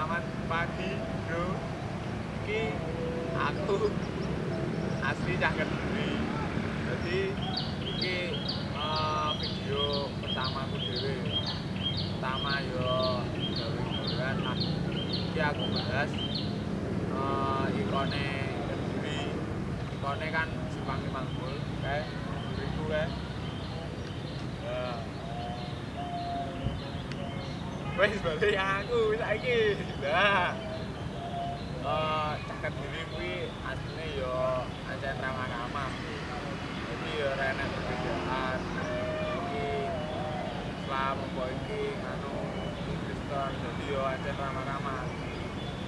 Selamat pagi, bro. Iki aku asli cah Kediri. Jadi iki video pertamaku dhewe. Pertama yo gawe-gawean lah. Iki aku bahas ikone Kediri. Ikone kan Simpang Manggul, kae buriku kae. Wes balik aku saiki. Lah. Cah Kediri kuwi asline yo ancen ramah-ramah. Jadi yo ora enak perbedaan. Iki Islam apa iki anu Kristen jadi yo ancen ramah-ramah.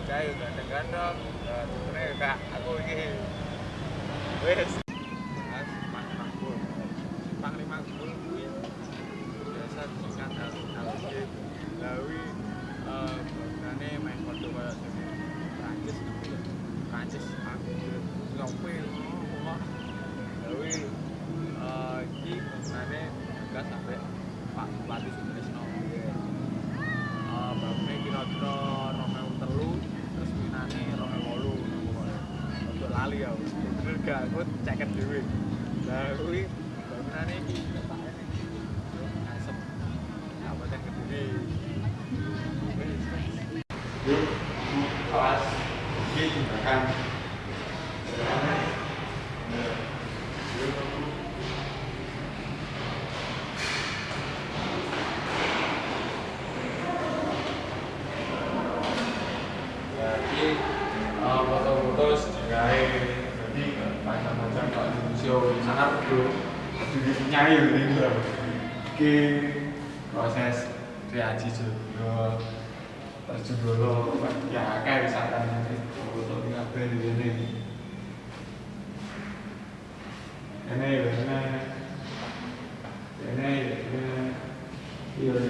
Kae gandeng-gandeng, sebenarnya kak aku iki. Wes. Mas Manggul. Panglima Manggul kuwi biasa disingkat LG. Lawi bangunane main foto kaya sing Prancis tapi Prancis aku ngopi kok. Lawi iki bangunane enggak sampai Pak Bupati Sutrisno. Bangunane kira-kira 2003 terus minane 2008 untuk lali ya. Bener gak aku ceket dhewe. Lah kuwi bangunane iki letake ning Asep. Kabupaten Kediri. Yuk, awas, ini tindakan jadi foto-foto sejarah jadi macam-macam kalau di museum sangat perlu dinyai gitu ini proses kreasi juga terjun dulu ya kayak wisata ini foto kabeh di sini ini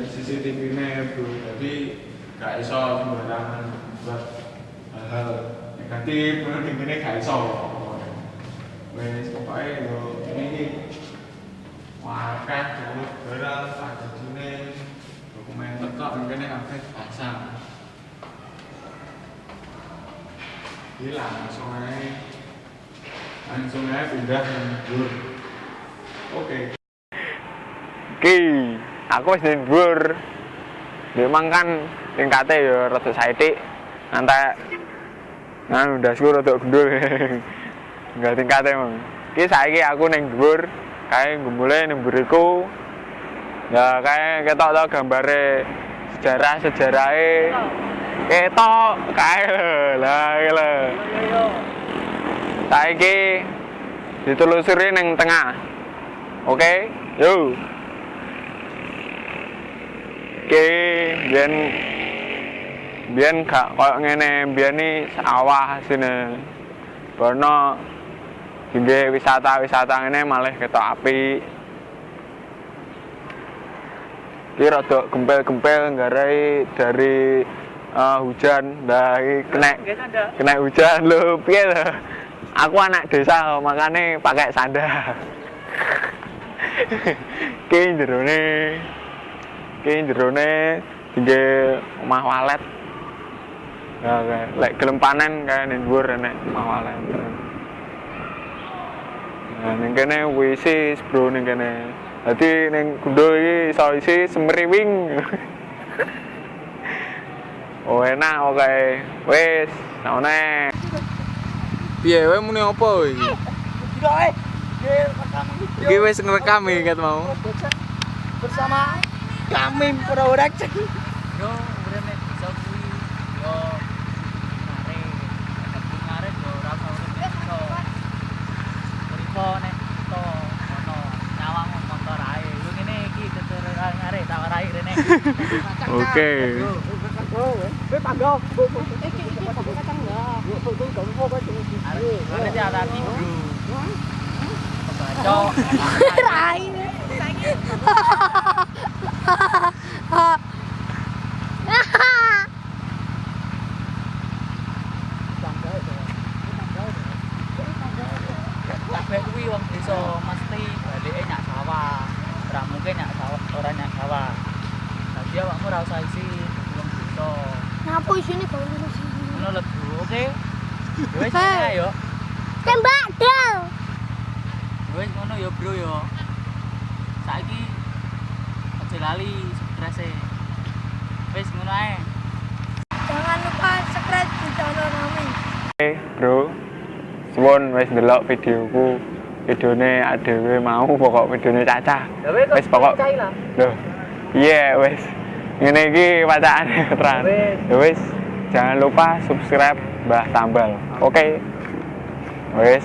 CCTV ini bro jadi gak iso sembarangan buat hal negatif ini gak iso wes pokoknya yo ini wakah dulu beral ada sini dokumen tekok mungkin kabeh pasang gila langsung aja pindah mundur. Oke. Aku wis ndur. Memang kan tingkate ya rada saithik. Ngantek nganu ndasku rada gendul. Enggak tingkate mong. Iki saiki aku ning dhuwur, kae gumbule ning mburiku. Ya kae ketok to gambare sejarah-sejarahe. Ketok kae lah lho. Saiki ditelusuri ning tengah. Oke, yo. Oke, biyen gak koyo ngene, biyen iki sawah sine. Bono dingge wisata-wisata ngene malah ketok apik. Iki rada gempel-gempel nggarai dari hujan, lah kena hujan lho, piye lho. Aku anak desa makane pakai sandal. Ki jerone dingge omah walet. Ya lek gelem panen kae ning dhuwur enek omah walet. Nah ning kene wis bro ning kene. Dadi ning Gundo iki iso isi semriwing. Oh enak oke. Wis, saone. Piye wae muni opo iki? Iki wis ngerekam iki ket mau. Bersama kami production. Yo, urene bisa kuwi. Yo mare yo ora usah urip iso. Mriko nek to ono nyawang motor ae. Yo ngene iki teteran arek tak warai rene. Oke. Kowe panggo. Iki kacang enggak. Yo kok Arek iki ada bro. Bacok. rai. Saiki. Kabeh kuwi wong desa mesti balike nyak sawah. Ora mungkin nyak sawah, ora nyak sawah. Dadi awakmu ora usah isi wong desa. Aku isine gawe ngono sih. Ngono lebu. Oke. Wis ngene ayo. Tembak dal. Wis ngono ya, Bro ya. Saiki aja lali strese. Wis ngono ae. Jangan lupa subscribe di channel kami. Oke, bro. Suwun wis ndelok videoku. Videone adewe mau pokok videone Caca. Wis pokok. Loh. Iya, wis. Ngene iki wacane Tran. Ya wis, jangan lupa subscribe Mbah Tambal. Oke. Wis.